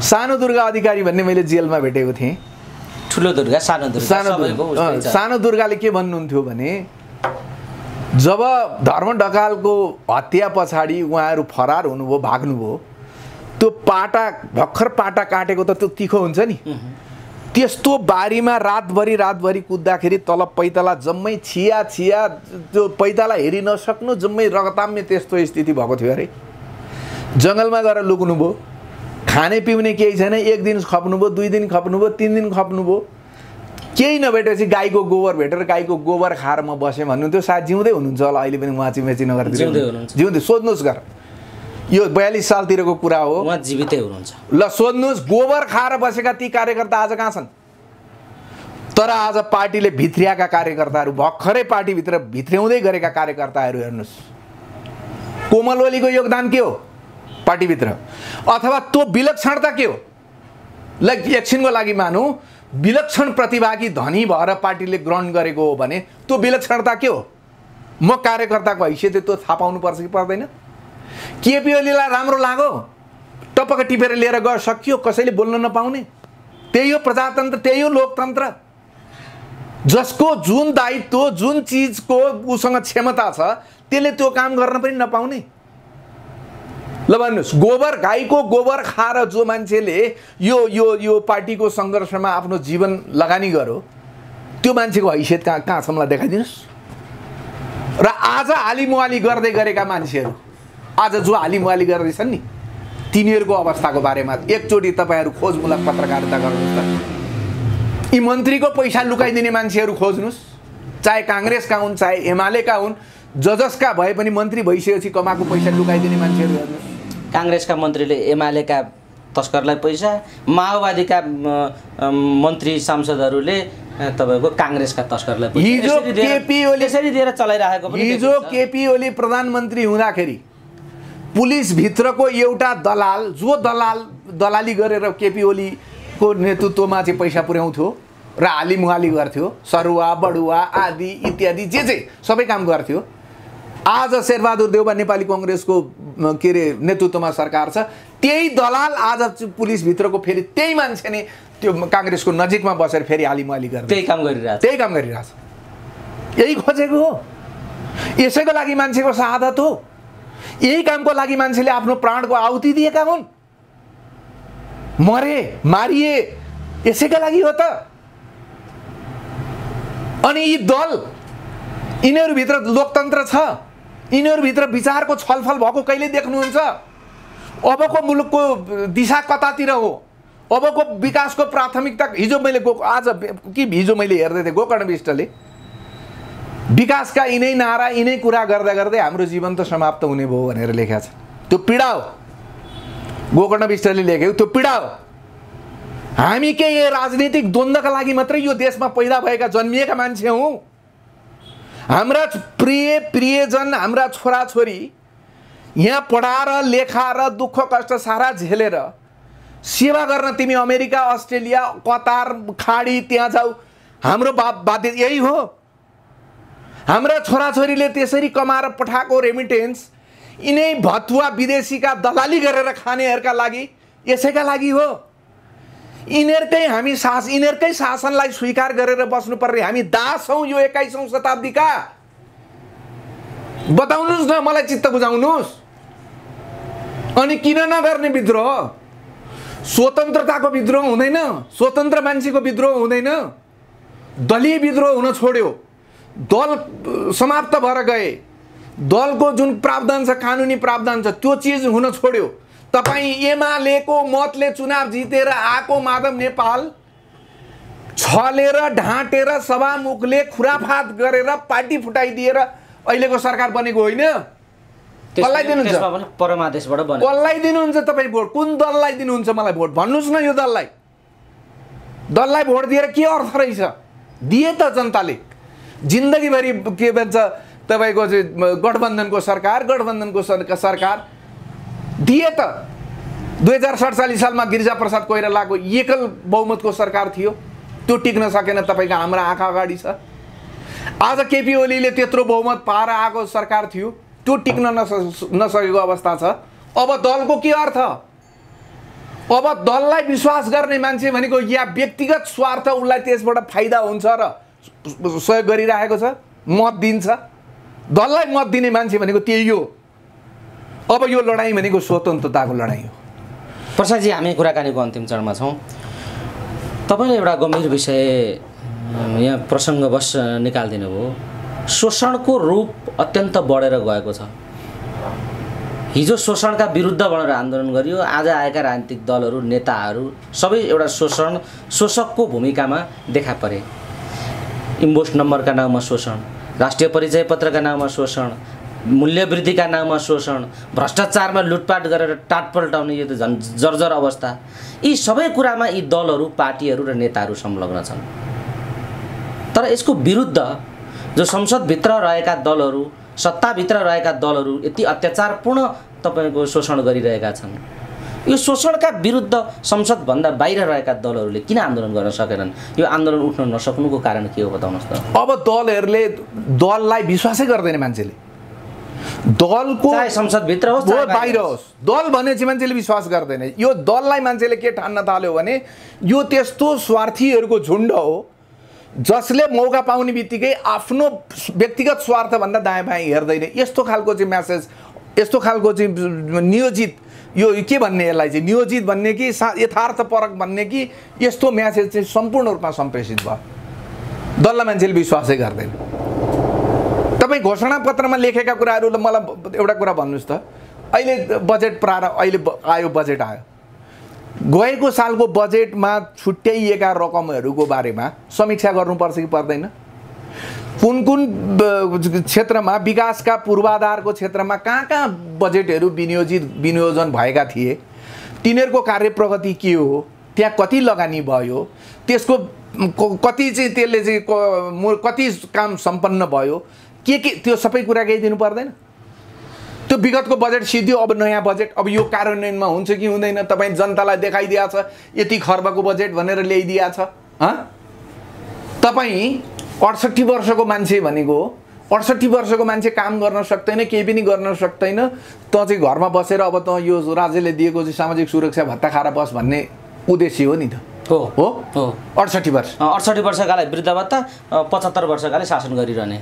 सानो दुर्गा अधिकारी भन्ने मैले जेलमा भेटेको थिएँ। ठुलो दुर्गा, सानो दुर्गाले के भन्नुहुन्थ्यो भने जब धर्म ढकालको हत्या पछाडि उहाँहरू फरार हुनुभयो, भाग्नुभयो, त्यो भर्खर पाटा काटेको त त्यो तिखो हुन्छ नि, त्यस्तो बारीमा रातभरि कुद्दाखेरि तल पैताला जम्मै छिया त्यो पैताला हेरि नसक्नु, जम्मै रगताम्य त्यस्तो स्थिति भएको थियो अरे। जङ्गलमा गएर लुक्नुभयो, खाने पिउने केही छैन, 1 दिन खप्नुभयो, 2 दिन खप्नुभयो, 3 दिन खप्नुभयो, केही नभेटेपछि गाईको गोबर भेटेर गाईको गोबर खाएर म बसेँ भन्नुहुन्थ्यो। सायद जिउँदै हुनुहुन्छ होला अहिले पनि उहाँ चाहिँ मेचीनगरतिर जिउँदै। सोध्नुहोस् घर, यो 42 सालतिरको कुरा हो, उहाँ जीवितै हुनुहुन्छ। ल सोध्नुहोस्, गोबर खाएर बसेका ती कार्यकर्ता आज कहाँ छन्? तर आज पार्टीले भित्रियाका कार्यकर्ताहरू, भर्खरै पार्टीभित्र भित्र्याउँदै गरेका कार्यकर्ताहरू हेर्नुहोस्, कोमल ओलीको योगदान के हो पार्टीभित्र? अथवा त्यो विलक्षणता के हो? ल एकछिनको लागि मानौँ विलक्षण प्रतिभागी धनी भएर पार्टीले ग्रहण गरेको हो भने त्यो विलक्षणता के हो? म कार्यकर्ताको हैसियतले त्यो थाहा पाउनुपर्छ कि पर्दैन? केपी ओलीलाई राम्रो लाग्यो, टपक्क टिपेर लिएर गयो, सकियो, कसैले बोल्न नपाउने। त्यही हो प्रजातन्त्र, त्यही हो लोकतन्त्र। जसको जुन दायित्व, जुन चिजको उसँग क्षमता छ त्यसले त्यो काम गर्न पनि नपाउने। ल भन्नुहोस्, गोबर गाईको गोबर खाएर जो मान्छेले यो यो यो पार्टीको सङ्घर्षमा आफ्नो जीवन लगानी गर्यो त्यो मान्छेको हैसियत कहाँ छ मलाई देखाइदिनुहोस्। र आज हालिमुहाली गर्दै गरेका मान्छेहरू, आज जो हालिमुहाली गर्दैछन् नि, तिनीहरूको अवस्थाको बारेमा एकचोटि तपाईँहरू खोजमूलक पत्रकारिता गर्नुहोस् त। यी मन्त्रीको पैसा लुकाइदिने मान्छेहरू खोज्नुहोस्, चाहे काङ्ग्रेसका हुन् चाहे एमालेका हुन्, जसका भए पनि मन्त्री भइसकेपछि कमाएको पैसा लुकाइदिने मान्छेहरू हेर्नुहोस्। काङ्ग्रेसका मन्त्रीले एमालेका तस्करलाई पैसा, माओवादीका मन्त्री सांसदहरूले तपाईँको काङ्ग्रेसका तस्करलाई पैसा हिजो केपी ओली त्यसरी दिएर चलाइरहेको पनि हिजो केपी ओली प्रधानमन्त्री हुँदाखेरि पुलिसभित्रको एउटा दलाल, जो दलाली गरेर केपी ओलीको नेतृत्वमा चाहिँ पैसा पुर्याउँथ्यो र हालिमुहाली गर्थ्यो, सरुवा बडुवा आदि इत्यादि जे सबै काम गर्थ्यो। आज शेरबहादुर देउवा नेपाली कङ्ग्रेसको के अरे नेतृत्वमा सरकार छ, त्यही दलाल आज पुलिसभित्रको फेरि त्यही मान्छे नै त्यो काङ्ग्रेसको नजिकमा बसेर फेरि हालिमुहाली गर्छ, त्यही काम गरिरहेछ। यही खोजेको हो, यसैको लागि मान्छेको शहादत हो, यही कामको लागि मान्छेले आफ्नो प्राणको आहुति दिएका हुन्, मरे मारिए यसैका लागि हो त। अनि यी दल, यिनीहरूभित्र लोकतन्त्र छ, यिनीहरूभित्र विचारको छलफल भएको कहिले देख्नुहुन्छ? अबको मुलुकको दिशा कतातिर हो, अबको विकासको प्राथमिकता हिजो मैले हेर्दै थिएँ, गोकर्ण विष्टले विकासका यिनै नारा यिनै कुरा गर्दा गर्दै हाम्रो जीवन त समाप्त हुने भयो भनेर लेखेको छ। त्यो पीडा हो, गोकर्ण विष्टले लेखेको त्यो पीडा हो। हामी के यो राजनीतिक द्वन्द्वका लागि मात्रै यो देशमा पैदा भएका जन्मिएका मान्छे हौँ? हाम्रा प्रियजन, हाम्रा छोराछोरी यहाँ पढाएर लेखाएर दुःख कष्ट सारा झेलेर सेवा गर्न तिमी अमेरिका, अस्ट्रेलिया, कतार, खाडी त्यहाँ जाऊ, हाम्रो बाध्य यही हो। हाम्रा छोराछोरीले त्यसरी कमाएर पठाएको रेमिटेन्स यिनै भतुवा विदेशीका दलाली गरेर खानेहरूका लागि, यसैका लागि हो। यिनीहरूकै शासनलाई स्वीकार गरेर बस्नुपर्ने हामी दास हौँ यो 21औं शताब्दीका। बताउनुहोस् न, मलाई चित्त बुझाउनुहोस्। अनि किन नगर्ने विद्रोह? स्वतन्त्रताको विद्रोह हुँदैन, स्वतन्त्र मान्छेको विद्रोह हुँदैन, दलीय विद्रोह हुन छोड्यो, दल समाप्त भएर गए, दलको जुन प्रावधान छ, कानुनी प्रावधान छ, त्यो चिज हुन छोड्यो। तपाईँ एमालेको मतले चुनाव जितेर आएको माधव नेपाल छलेर ढाँटेर सभामुखले खुराफात गरेर पार्टी फुटाइदिएर अहिलेको सरकार बनेको होइन। कसलाई दिनुहुन्छ? परमादेशबाट बन्यो। कसलाई दिनुहुन्छ तपाईँ भोट? कुन दललाई दिनुहुन्छ? मलाई भोट भन्नुहोस् न। यो दललाई भोट दिएर के अर्थ रहेछ? दिए त जनताले जिन्दगीभरि के भन्छ तपाईँको चाहिँ गठबन्धनको सरकार दिए त। 2047 सालमा गिरिजाप्रसाद कोइरालाको एकल बहुमतको सरकार थियो, त्यो टिक्न सकेन। तपाईँको हाम्रा आँखा अगाडि छ। आज केपी ओलीले त्यत्रो बहुमत पाएर आएको सरकार थियो, त्यो टिक्न नसकेको अवस्था छ। अब दलको के अर्थ? अब दललाई विश्वास गर्ने मान्छे भनेको या व्यक्तिगत स्वार्थ उसलाई त्यसबाट फाइदा हुन्छ र सहयोग गरिरहेको छ, मत दिन्छ। दललाई मत दिने मान्छे भनेको त्यही हो। अब यो लडाइँ भनेको स्वतन्त्रताको लडाइँ हो। प्रसादजी, हामी कुराकानीको अन्तिम चरणमा छौँ। तपाईँले एउटा गम्भीर विषय यहाँ प्रसङ्गवश निकालिदिनु भयो। शोषणको रूप अत्यन्त बढेर गएको छ। हिजो शोषणका विरुद्ध भनेर आन्दोलन गरियो, आज आएका राजनीतिक दलहरू, नेताहरू सबै एउटा शोषकको भूमिकामा देखा परे। इन्भोइस नम्बरका नाममा शोषण, राष्ट्रिय परिचय पत्रका नाममा शोषण, मूल्य वृद्धिका नाममा शोषण, भ्रष्टाचारमा लुटपाट गरेर टाट पल्टाउने यो त झन् जर्जर अवस्था। यी सबै कुरामा यी दलहरू, पार्टीहरू र नेताहरू संलग्न छन्। तर यसको विरुद्ध जो संसदभित्र रहेका दलहरू, सत्ताभित्र रहेका दलहरू यति अत्याचारपूर्ण तपाईँको शोषण गरिरहेका छन्। यो शोषणका विरुद्ध संसदभन्दा बाहिर रहेका दलहरूले किन आन्दोलन गर्न सकेनन्? यो आन्दोलन उठ्न नसक्नुको कारण के हो बताउनुहोस् त। अब दललाई विश्वासै गर्दैन मान्छेले। दलको चाहे संसदभित्र होस् चाहे बाहिर होस्, दल भनेपछि मान्छेले विश्वास गर्दैन। यो दललाई मान्छेले के ठान्न थाल्यो भने यो त्यस्तो स्वार्थीहरूको झुन्ड हो जसले मौका पाउने बित्तिकै आफ्नो व्यक्तिगत स्वार्थभन्दा दायाँ बायाँ हेर्दैन। यस्तो खालको चाहिँ म्यासेज यस्तो खालको चाहिँ नियोजित यो के भन्ने यसलाई चाहिँ नियोजित भन्ने कि यथार्थपरक भन्ने कि यस्तो म्यासेज चाहिँ सम्पूर्ण रूपमा सम्प्रेषित भयो। दललाई मान्छेले विश्वासै गर्दैन। तपाईँ घोषणापत्रमा लेखेका कुराहरू मलाई एउटा कुरा भन्नुहोस् त, अहिले बजेट प्रारम्भ अहिले आयो, बजेट आयो, गएको सालको बजेटमा छुट्याइएका रकमहरूको बारेमा समीक्षा गर्नुपर्छ कि पर्दैन? कुन कुन क्षेत्रमा विकासका पूर्वाधारको क्षेत्रमा कहाँ बजेटहरू विनियोजन भएका थिए, तिनीहरूको कार्य प्रगति के हो, त्यहाँ कति लगानी भयो, त्यसको कति चाहिँ त्यसले चाहिँ कति काम सम्पन्न भयो, के त्यो सबै कुरा केही दिनु पर्दैन? त्यो विगतको बजेट सिद्धियो, अब नयाँ बजेट, अब यो कार्यान्वयनमा हुन्छ कि हुँदैन? तपाईँ जनतालाई देखाइदिया छ यति खर्बको बजेट भनेर ल्याइदिया छ। तपाईँ 68 वर्षको मान्छे भनेको 68 वर्षको मान्छे काम गर्न सक्दैन, केही पनि गर्न सक्दैन, त चाहिँ घरमा बसेर अब त यो राज्यले दिएको चाहिँ सामाजिक सुरक्षा भत्ता खाएर बस भन्ने उद्देश्य हो नि त? हो 68 वर्ष 68 वर्षकालाई वृद्ध भत्ता, 75 वर्षकाले शासन गरिरहने,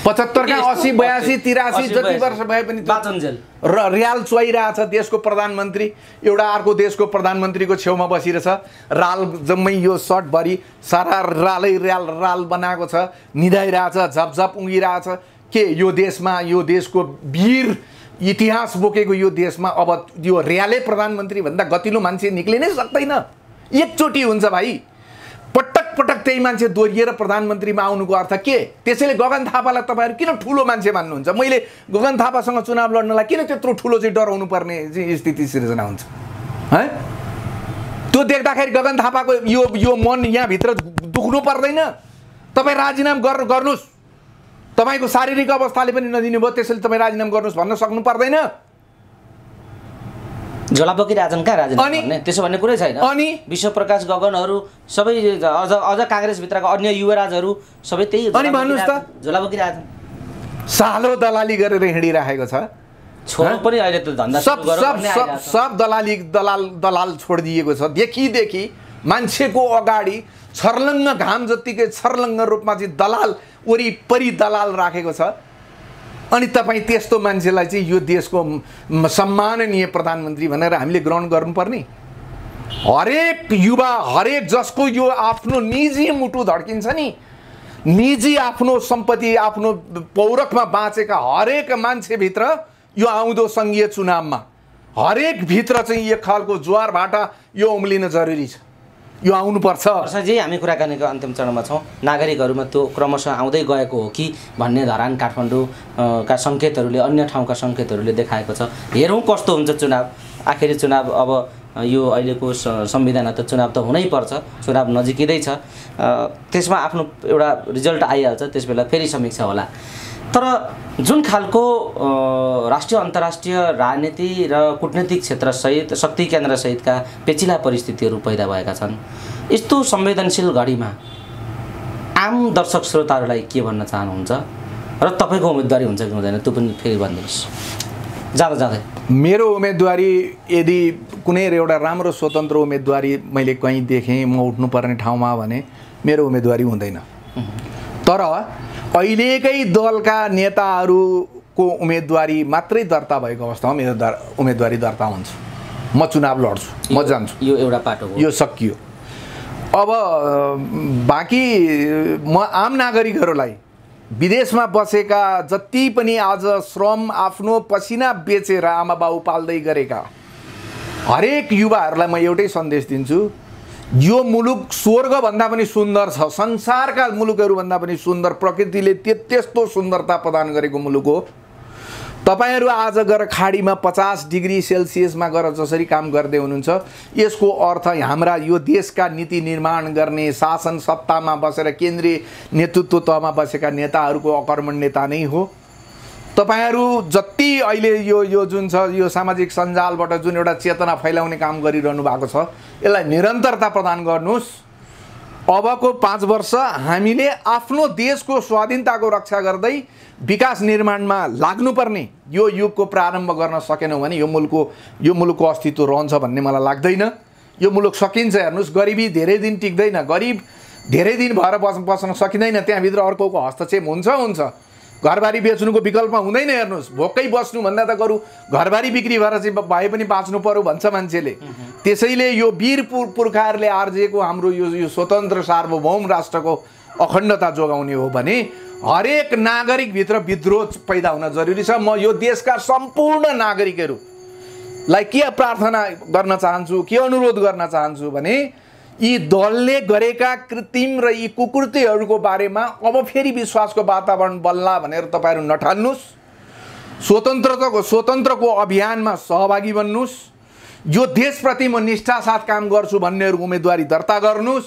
75 का 80 82 83 जति वर्ष भए पनि बाचन्जेल रियाल चुहाइरहेछ देशको प्रधानमन्त्री। एउटा अर्को देशको प्रधानमन्त्रीको छेउमा बसिरहेछ, राल जम्मै यो सर्टभरि सारा राल बनाएको छ, निधाइरहेछ, झपझप उङ्गिरहेछ। के यो देशमा, यो देशको वीर इतिहास बोकेको यो देशमा अब यो रियालै प्रधानमन्त्री भन्दा गतिलो मान्छे निक्लिनै सक्दैन? एकचोटि हुन्छ भाइ, पटक पटक त्यही मान्छे दोहोरिएर प्रधानमन्त्रीमा आउनुको अर्थ के? त्यसैले गगन थापालाई तपाईँहरू किन ठुलो मान्छे मान्नुहुन्छ? मैले गगन थापासँग चुनाव लड्नलाई किन त्यत्रो ठुलो चाहिँ डराउनु पर्ने चाहिँ स्थिति सिर्जना हुन्छ है? त्यो देख्दाखेरि गगन थापाको यो मन यहाँभित्र दुख्नु पर्दैन? तपाईँ राजीनामा गर्नुहोस्, तपाईँको शारीरिक अवस्थाले पनि नदिनु भयो, त्यसैले तपाईँ राजीनामा गर्नुहोस् भन्न सक्नु पर्दैन? झोलापोकी राजन कहाँ राजन भन्ने त्यसो भन्ने कुरै छैन। अनि विश्वप्रकाश गगनहरू सबै अझ काङ्ग्रेसभित्रका अन्य युवराजहरू सबै त्यही। अनि भन्नुहोस् त, झोलापोकी राजन सालो दलाली गरेर हिँडिरहेको छ, छोरो पनि अहिले त धन्दा सब दलाल छोडिदिएको छ। देखि मान्छेको अगाडि छर्लङ्ग घाम जत्तिकै छर्लङ्ग रूपमा चाहिँ दलाल वरिपरि दलाल राखेको छ। अनि तपाईँ त्यस्तो मान्छेलाई चाहिँ यो देशको सम्माननीय प्रधानमन्त्री भनेर हामीले ग्रहण गर्नुपर्ने? हरेक युवा, हरेक जसको यो आफ्नो निजी मुटु धड्किन्छ नि, निजी आफ्नो सम्पत्ति आफ्नो पौरखमा बाँचेका हरेक मान्छेभित्र यो आउँदो सङ्घीय चुनावमा हरेक भित्र चाहिँ एक खालको ज्वार भाटा यो उम्लिन जरुरी छ, यो आउनुपर्छ। जी, हामी कुराकानीको अन्तिम चरणमा छौँ। नागरिकहरूमा त्यो क्रमशः आउँदै गएको हो कि भन्ने धरान काठमाडौँका सङ्केतहरूले, अन्य ठाउँका सङ्केतहरूले देखाएको छ। हेरौँ कस्तो हुन्छ चुनाव। आखिरी चुनाव अब यो अहिलेको संविधान त चुनाव त हुनैपर्छ, चुनाव नजिकै छ, त्यसमा आफ्नो एउटा रिजल्ट आइहाल्छ, त्यसबेला फेरि समीक्षा होला। तर जुन खालको राष्ट्रिय अन्तर्राष्ट्रिय राजनीति र कूटनीतिक क्षेत्रसहित शक्ति केन्द्रसहितका पेचिला परिस्थितिहरू पैदा भएका छन्, यस्तो संवेदनशील घडीमा आम दर्शक श्रोताहरूलाई के भन्न चाहनुहुन्छ र तपाईँको उम्मेदवारी हुन्छ कि हुँदैन त्यो पनि फेरि भनिदिनुहोस् जाँदै। मेरो उम्मेदवारी यदि कुनै एउटा राम्रो स्वतन्त्र उम्मेदवारी मैले कहीँ देखेँ म उठ्नुपर्ने ठाउँमा भने मेरो उम्मेदवारी हुँदैन। तर अहिलेकै दलका नेताहरूको उम्मेदवारी मात्रै दर्ता भएको अवस्थामा मेरो उम्मेदवारी दर्ता हुन्छ। म चुनाव लड्छु, म जान्छु, यो एउटा पाटो हो, यो सकियो। अब बाँकी म आम नागरिकहरूलाई, विदेशमा बसेका जति पनि आज श्रम आफ्नो पसिना बेचेर आमा बाउ पाल्दै गरेका हरेक युवाहरूलाई म एउटै सन्देश दिन्छु, यो मुलुक स्वर्गभन्दा पनि सुन्दर छ, संसारका मुलुकहरूभन्दा पनि सुन्दर, प्रकृतिले त्यस्तो सुन्दरता प्रदान गरेको मुलुक हो। तपाईहरू आज गएर खाडीमा 50 डिग्री सेल्सियसमा गएर जसरी काम गर्दै हुनुहुन्छ, यसको अर्थ हाम्रा यो देशका नीति निर्माण गर्ने, शासन सत्तामा बसेर केन्द्रीय नेतृत्व तहमा बसेका नेताहरूको अकर्मण्यता नै हो। तपाईहरू जति अहिले यो जुन छ यो सामाजिक सञ्जालबाट जुन एउटा चेतना फैलाउने काम गरिरहनु भएको छ, यसलाई निरन्तरता प्रदान गर्नुहोस्। अबको 5 वर्ष हामीले आफ्नो देशको स्वाधीनताको रक्षा गर्दै विकास निर्माणमा लाग्नुपर्ने यो युगको प्रारम्भ गर्न सकेनौँ भने यो मुलुकको अस्तित्व रहन्छ भन्ने मलाई लाग्दैन। यो मुलुक सकिन्छ। हेर्नुहोस्, गरिबी धेरै दिन टिक्दैन, गरिब धेरै दिन भएर बस्न सकिँदैन, त्यहाँभित्र अर्कोको हस्तक्षेप हुन्छ। घरबारी बेच्नुको विकल्प हुँदैन। हेर्नुहोस्, भोकै बस्नुभन्दा त बरु घरबारी बिक्री भएर चाहिँ भए पनि बाँच्नु पर्यो भन्छ मान्छेले। त्यसैले यो वीर पुर्खाहरूले आर्जिएको हाम्रो यो स्वतन्त्र सार्वभौम राष्ट्रको अखण्डता जोगाउने हो भने हरेक नागरिकभित्र विद्रोह पैदा हुन जरुरी छ। म यो देशका सम्पूर्ण नागरिकहरूलाई के प्रार्थना गर्न चाहन्छु, के अनुरोध गर्न चाहन्छु भने यी दलले गरेका कृत्रिम र यी कुकृत्यहरूको बारेमा अब फेरि विश्वासको वातावरण बन्ला भनेर तपाईहरु नठान्नुस्। स्वतन्त्रको अभियानमा सहभागी बन्नुस्। यो देशप्रति म निष्ठा साथ काम गर्छु भन्नेहरु उम्मेदवारी दर्ता गर्नुस्।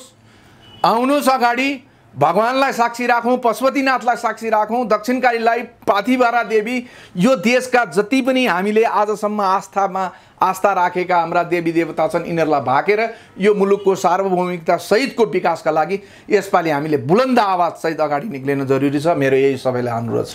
आउनुस् अगाडि, भगवानलाई साक्षी राखौं, पशुपतिनाथलाई साक्षी राखौं, दक्षिणकालीलाई, पाथिभरा देवी, यो देशका जति पनि हामीले आजसम्म आस्था राखेका हाम्रा देवी देवता छन् यिनीहरूलाई भाकेर यो मुलुकको सार्वभौमिकता सहितको विकासका लागि यसपालि हामीले बुलन्द आवाज सहित अगाडि निक्लिन जरुरी छ। मेरो यही सबैलाई अनुरोध छ।